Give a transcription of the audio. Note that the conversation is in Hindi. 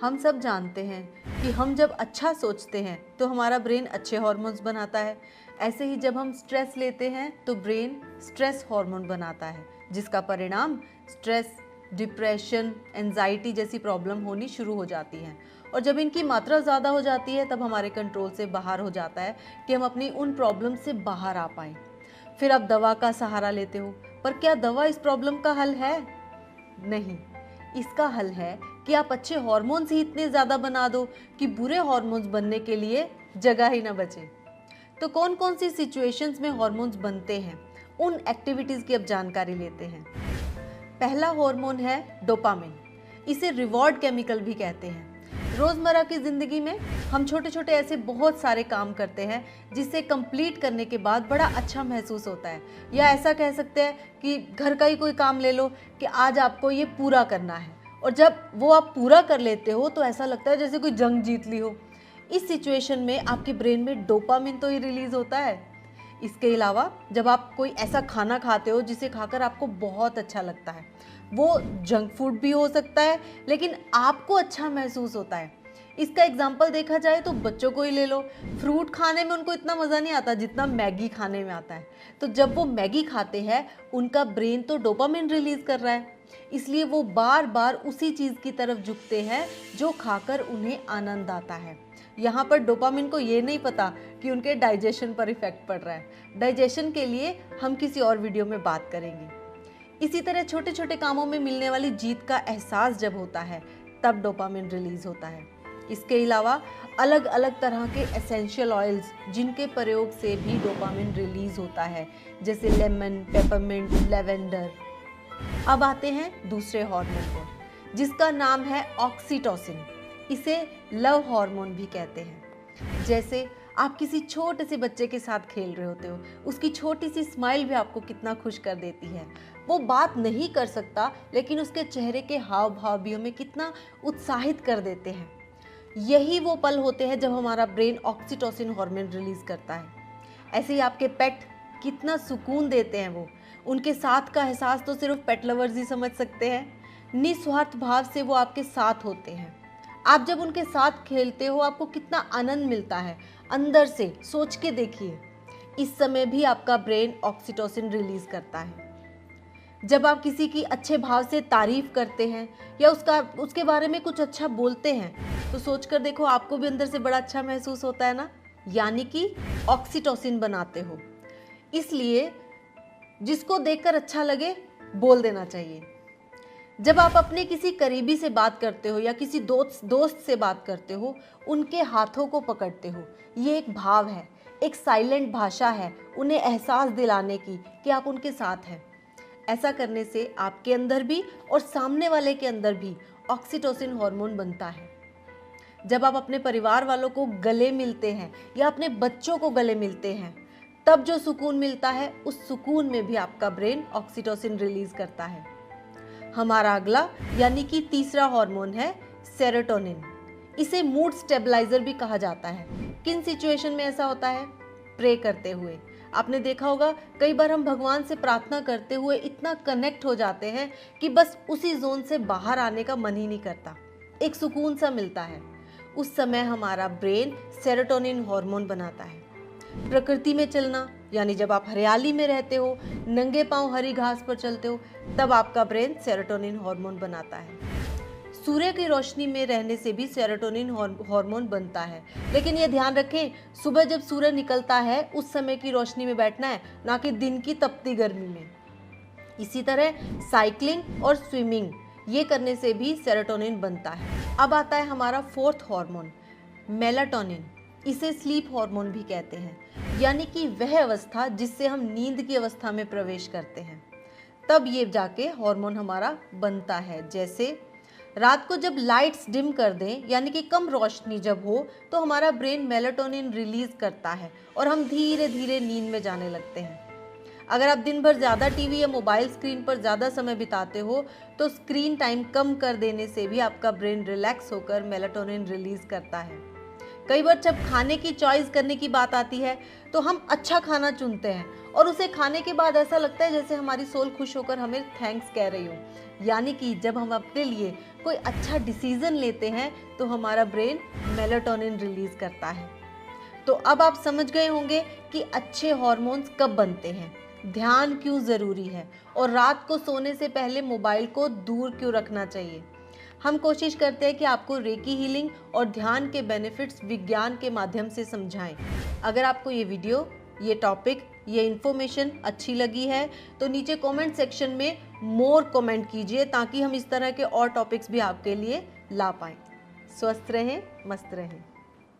हम सब जानते हैं कि हम जब अच्छा सोचते हैं तो हमारा ब्रेन अच्छे हार्मोन्स बनाता है। ऐसे ही जब हम स्ट्रेस लेते हैं तो ब्रेन स्ट्रेस हार्मोन बनाता है, जिसका परिणाम स्ट्रेस, डिप्रेशन, एंजाइटी जैसी प्रॉब्लम होनी शुरू हो जाती हैं। और जब इनकी मात्रा ज़्यादा हो जाती है तब हमारे कंट्रोल से बाहर हो जाता है कि हम अपनी उन प्रॉब्लम से बाहर आ पाएँ। फिर आप दवा का सहारा लेते हो, पर क्या दवा इस प्रॉब्लम का हल है? नहीं। इसका हल है कि आप अच्छे हार्मोन्स ही इतने ज़्यादा बना दो कि बुरे हार्मोन्स बनने के लिए जगह ही ना बचे। तो कौन कौन सी सिचुएशंस में हार्मोन्स बनते हैं, उन एक्टिविटीज़ की अब जानकारी लेते हैं। पहला हार्मोन है डोपामिन। इसे रिवॉर्ड केमिकल भी कहते हैं। रोज़मर्रा की ज़िंदगी में हम छोटे छोटे ऐसे बहुत सारे काम करते हैं जिसे कंप्लीट करने के बाद बड़ा अच्छा महसूस होता है। या ऐसा कह सकते हैं कि घर का ही कोई काम ले लो कि आज आपको ये पूरा करना है, और जब वो आप पूरा कर लेते हो तो ऐसा लगता है जैसे कोई जंग जीत ली हो। इस सिचुएशन में आपके ब्रेन में डोपामिन तो ही रिलीज़ होता है। इसके अलावा जब आप कोई ऐसा खाना खाते हो जिसे खाकर आपको बहुत अच्छा लगता है, वो जंक फूड भी हो सकता है लेकिन आपको अच्छा महसूस होता है। इसका एग्जाम्पल देखा जाए तो बच्चों को ही ले लो। फ्रूट खाने में उनको इतना मज़ा नहीं आता जितना मैगी खाने में आता है। तो जब वो मैगी खाते हैं उनका ब्रेन तो डोपामिन रिलीज़ कर रहा है, इसलिए वो बार बार उसी चीज़ की तरफ झुकते हैं जो खाकर उन्हें आनंद आता है। यहाँ पर डोपामिन को ये नहीं पता कि उनके डाइजेशन पर इफेक्ट पड़ रहा है। डाइजेशन के लिए हम किसी और वीडियो में बात करेंगे। इसी तरह छोटे छोटे कामों में मिलने वाली जीत का एहसास जब होता है तब डोपामिन रिलीज होता है। इसके अलावा अलग अलग तरह के एसेंशियल ऑयल्स जिनके प्रयोग से भी डोपामिन रिलीज होता है, जैसे लेमन, पेपरमिंट, लेवेंडर। अब आते हैं दूसरे हार्मोन पर, जिसका नाम है ऑक्सीटोसिन। इसे लव हार्मोन भी कहते हैं। जैसे आप किसी छोटे से बच्चे के साथ खेल रहे होते हो, उसकी छोटी सी स्माइल भी आपको कितना खुश कर देती है। वो बात नहीं कर सकता लेकिन उसके चेहरे के हाव भाव भी हमें कितना उत्साहित कर देते हैं। यही वो पल होते हैं जब हमारा ब्रेन ऑक्सीटोसिन हार्मोन रिलीज करता है। ऐसे ही आपके पेट कितना सुकून देते हैं। वो उनके साथ का एहसास तो सिर्फ पेट लवर्स ही समझ सकते हैं। निस्वार्थ भाव से वो आपके साथ होते हैं। आप जब उनके साथ खेलते हो आपको कितना आनंद मिलता है अंदर से, सोच के देखिए। इस समय भी आपका ब्रेन ऑक्सीटोसिन रिलीज करता है। जब आप किसी की अच्छे भाव से तारीफ करते हैं या उसके बारे में कुछ अच्छा बोलते हैं तो सोच कर देखो, आपको भी अंदर से बड़ा अच्छा महसूस होता है ना, यानी कि ऑक्सीटोसिन बनाते हो। इसलिए जिसको देखकर अच्छा लगे बोल देना चाहिए। जब आप अपने किसी करीबी से बात करते हो या किसी दोस्त से बात करते हो, उनके हाथों को पकड़ते हो, ये एक भाव है, एक साइलेंट भाषा है उन्हें एहसास दिलाने की कि आप उनके साथ हैं। ऐसा करने से आपके अंदर भी और सामने वाले के अंदर भी ऑक्सीटोसिन हार्मोन बनता है। जब आप अपने परिवार वालों को गले मिलते हैं या अपने बच्चों को गले मिलते हैं, तब जो सुकून मिलता है उस सुकून में भी आपका ब्रेन ऑक्सीटोसिन रिलीज करता है। हमारा अगला यानी कि तीसरा हार्मोन है सेरोटोनिन। इसे मूड स्टेबलाइजर भी कहा जाता है। किन सिचुएशन में ऐसा होता है? प्रे करते हुए। आपने देखा होगा कई बार हम भगवान से प्रार्थना करते हुए इतना कनेक्ट हो जाते हैं कि बस उसी जोन से बाहर आने का मन ही नहीं करता, एक सुकून सा मिलता है। उस समय हमारा ब्रेन सेरोटोनिन हार्मोन बनाता है। प्रकृति में चलना, यानी जब आप हरियाली में रहते हो, नंगे पांव हरी घास पर चलते हो, तब आपका ब्रेन सेरोटोनिन हार्मोन बनाता है। सूर्य की रोशनी में रहने से भी सेरोटोनिन हार्मोन बनता है, लेकिन ये ध्यान रखें, सुबह जब सूर्य निकलता है उस समय की रोशनी में बैठना है, ना कि दिन की तपती गर्मी में। इसी तरह साइकिलिंग और स्विमिंग, ये करने से भी सेरोटोनिन बनता है। अब आता है हमारा फोर्थ हार्मोन, मेलाटोनिन। इसे स्लीप हार्मोन भी कहते हैं, यानी कि वह अवस्था जिससे हम नींद की अवस्था में प्रवेश करते हैं, तब ये जाके हार्मोन हमारा बनता है। जैसे रात को जब लाइट्स डिम कर दें, यानी कि कम रोशनी जब हो, तो हमारा ब्रेन मेलाटोनिन रिलीज करता है और हम धीरे धीरे नींद में जाने लगते हैं। अगर आप दिन भर ज़्यादा टीवी या मोबाइल स्क्रीन पर ज़्यादा समय बिताते हो तो स्क्रीन टाइम कम कर देने से भी आपका ब्रेन रिलैक्स होकर मेलाटोनिन रिलीज करता है। कई बार जब खाने की चॉइस करने की बात आती है तो हम अच्छा खाना चुनते हैं और उसे खाने के बाद ऐसा लगता है जैसे हमारी सोल खुश होकर हमें थैंक्स कह रही हो। यानी कि जब हम अपने लिए कोई अच्छा डिसीजन लेते हैं तो हमारा ब्रेन मेलाटोनिन रिलीज करता है। तो अब आप समझ गए होंगे कि अच्छे हार्मोन्स कब बनते हैं, ध्यान क्यों ज़रूरी है और रात को सोने से पहले मोबाइल को दूर क्यों रखना चाहिए। हम कोशिश करते हैं कि आपको रेकी हीलिंग और ध्यान के बेनिफिट्स विज्ञान के माध्यम से समझाएं। अगर आपको ये वीडियो, ये टॉपिक, ये इन्फॉर्मेशन अच्छी लगी है तो नीचे कमेंट सेक्शन में मोर कमेंट कीजिए ताकि हम इस तरह के और टॉपिक्स भी आपके लिए ला पाएं। स्वस्थ रहें, मस्त रहें।